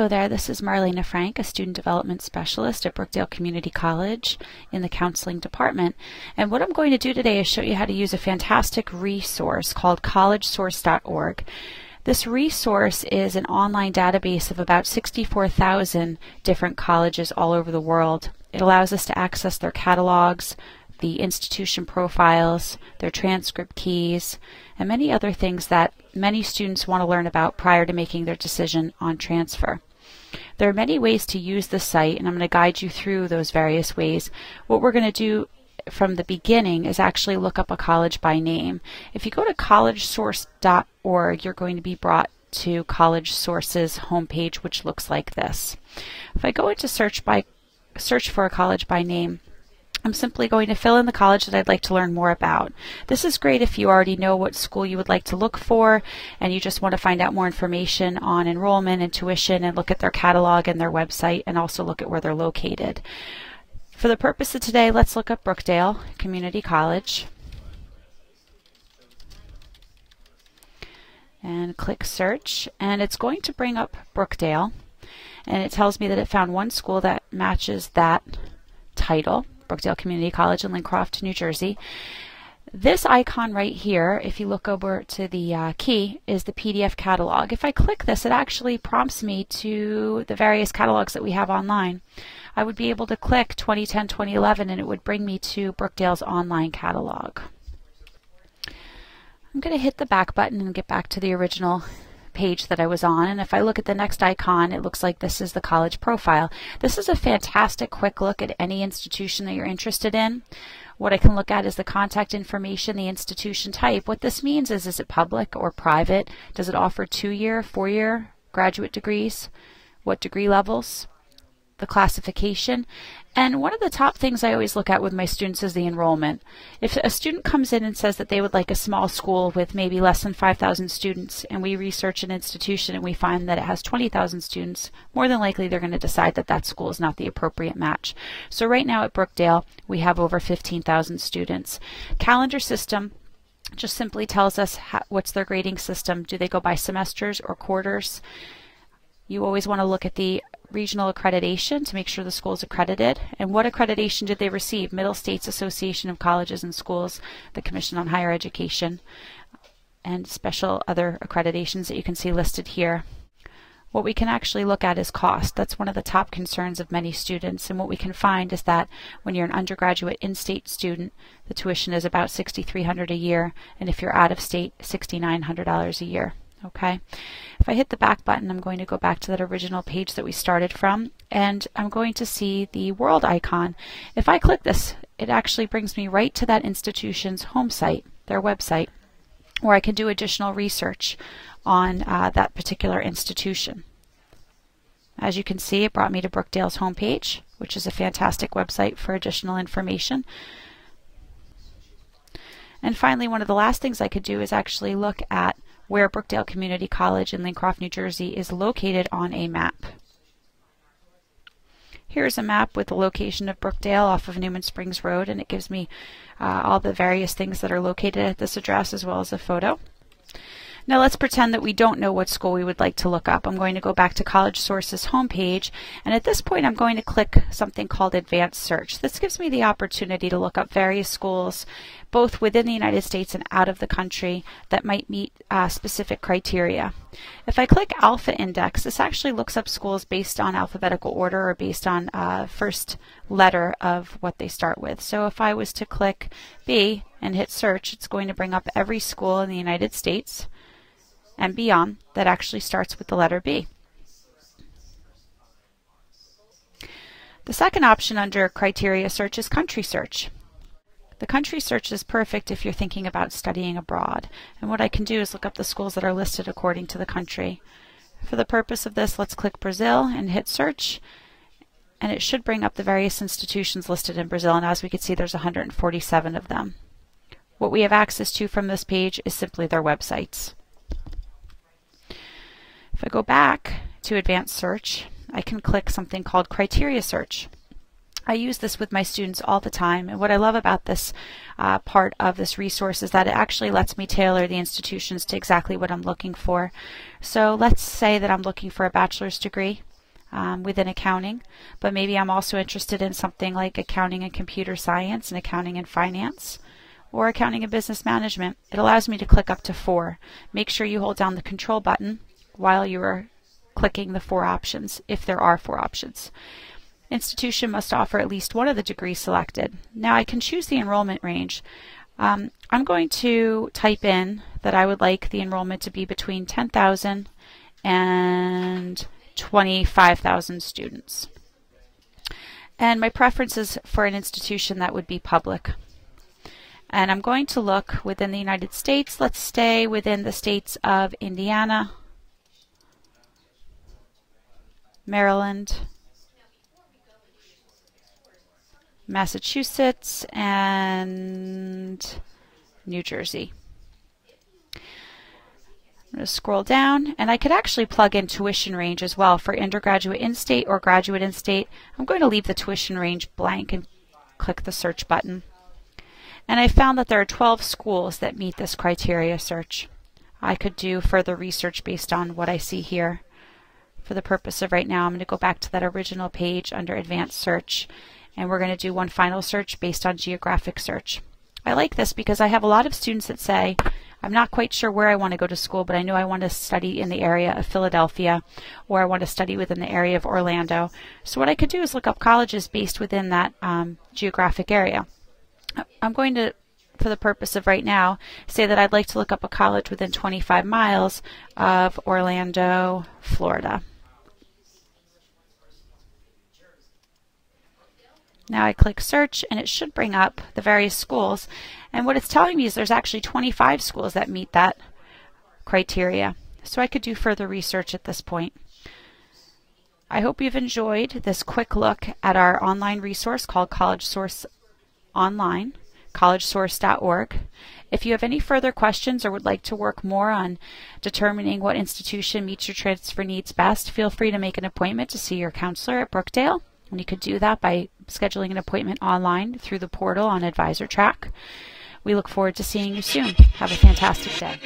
Hello there, this is Marlena Frank, a Student Development Specialist at Brookdale Community College in the Counseling Department. And what I'm going to do today is show you how to use a fantastic resource called collegesource.org. This resource is an online database of about 64,000 different colleges all over the world. It allows us to access their catalogs, the institution profiles, their transcript keys, and many other things that many students want to learn about prior to making their decision on transfer. There are many ways to use the site, and I'm going to guide you through those various ways. What we're going to do from the beginning is actually look up a college by name. If you go to collegesource.org, you're going to be brought to College Source's homepage, which looks like this. If I go into search for a college by name, I'm simply going to fill in the college that I'd like to learn more about. This is great if you already know what school you would like to look for and you just want to find out more information on enrollment and tuition and look at their catalog and their website and also look at where they're located. For the purpose of today, let's look up Brookdale Community College and click search, and it's going to bring up Brookdale, and it tells me that it found one school that matches that title, Brookdale Community College in Lincroft, New Jersey. This icon right here, if you look over to the key, is the PDF catalog. If I click this, it actually prompts me to the various catalogs that we have online. I would be able to click 2010, 2011, and it would bring me to Brookdale's online catalog. I'm going to hit the back button and get back to the original page that I was on, and if I look at the next icon, it looks like this is the college profile. This is a fantastic quick look at any institution that you're interested in. What I can look at is the contact information, the institution type. What this means is it public or private? Does it offer 2-year, 4-year graduate degrees? What degree levels? The classification. And one of the top things I always look at with my students is the enrollment. If a student comes in and says that they would like a small school with maybe less than 5,000 students, and we research an institution and we find that it has 20,000 students, more than likely they're going to decide that that school is not the appropriate match. So right now at Brookdale, we have over 15,000 students. Calendar system just simply tells us what's their grading system. Do they go by semesters or quarters? You always want to look at the regional accreditation to make sure the school is accredited. And what accreditation did they receive? Middle States Association of Colleges and Schools, the Commission on Higher Education, and special other accreditations that you can see listed here. What we can actually look at is cost. That's one of the top concerns of many students, and what we can find is that when you're an undergraduate in-state student, the tuition is about $6,300 a year, and if you're out of state, $6,900 a year. Okay, if I hit the back button, I'm going to go back to that original page that we started from, and I'm going to see the world icon. If I click this, it actually brings me right to that institution's home site, their website, where I can do additional research on that particular institution. As you can see, it brought me to Brookdale's homepage, which is a fantastic website for additional information. And finally, one of the last things I could do is actually look at where Brookdale Community College in Lincroft, New Jersey is located on a map. Here's a map with the location of Brookdale off of Newman Springs Road, and it gives me all the various things that are located at this address as well as a photo. Now let's pretend that we don't know what school we would like to look up. I'm going to go back to College Source's homepage, and at this point I'm going to click something called Advanced Search. This gives me the opportunity to look up various schools both within the United States and out of the country that might meet specific criteria. If I click Alpha Index, this actually looks up schools based on alphabetical order or based on first letter of what they start with. So if I was to click B and hit search, it's going to bring up every school in the United States and beyond that actually starts with the letter B. The second option under criteria search is country search. The country search is perfect if you're thinking about studying abroad. And what I can do is look up the schools that are listed according to the country. For the purpose of this, let's click Brazil and hit search. And it should bring up the various institutions listed in Brazil. And as we can see, there's 147 of them. What we have access to from this page is simply their websites. If I go back to Advanced Search, I can click something called Criteria Search. I use this with my students all the time, and what I love about this part of this resource is that it actually lets me tailor the institutions to exactly what I'm looking for. So let's say that I'm looking for a bachelor's degree. within accounting, but maybe I'm also interested in something like accounting and computer science and accounting and finance, or accounting and business management. It allows me to click up to 4. Make sure you hold down the control button while you are clicking the 4 options, if there are 4 options. Institution must offer at least one of the degrees selected. Now I can choose the enrollment range. I'm going to type in that I would like the enrollment to be between 10,000 and 25,000 students. And my preference is for an institution that would be public. And I'm going to look within the United States. Let's stay within the states of Indiana, Maryland, Massachusetts, and New Jersey. I'm going to scroll down, and I could actually plug in tuition range as well for undergraduate in-state or graduate in-state. I'm going to leave the tuition range blank and click the search button. And I found that there are 12 schools that meet this criteria search. I could do further research based on what I see here. For the purpose of right now, I'm going to go back to that original page under Advanced Search, and we're going to do one final search based on geographic search. I like this because I have a lot of students that say, I'm not quite sure where I want to go to school, but I know I want to study in the area of Philadelphia, or I want to study within the area of Orlando. So what I could do is look up colleges based within that geographic area. I'm going to, for the purpose of right now, say that I'd like to look up a college within 25 miles of Orlando, Florida. Now I click search, and it should bring up the various schools. And what it's telling me is there's actually 25 schools that meet that criteria. So I could do further research at this point. I hope you've enjoyed this quick look at our online resource called College Source Online, collegesource.org. If you have any further questions or would like to work more on determining what institution meets your transfer needs best, feel free to make an appointment to see your counselor at Brookdale. And you could do that by scheduling an appointment online through the portal on AdvisorTrack. We look forward to seeing you soon. Have a fantastic day.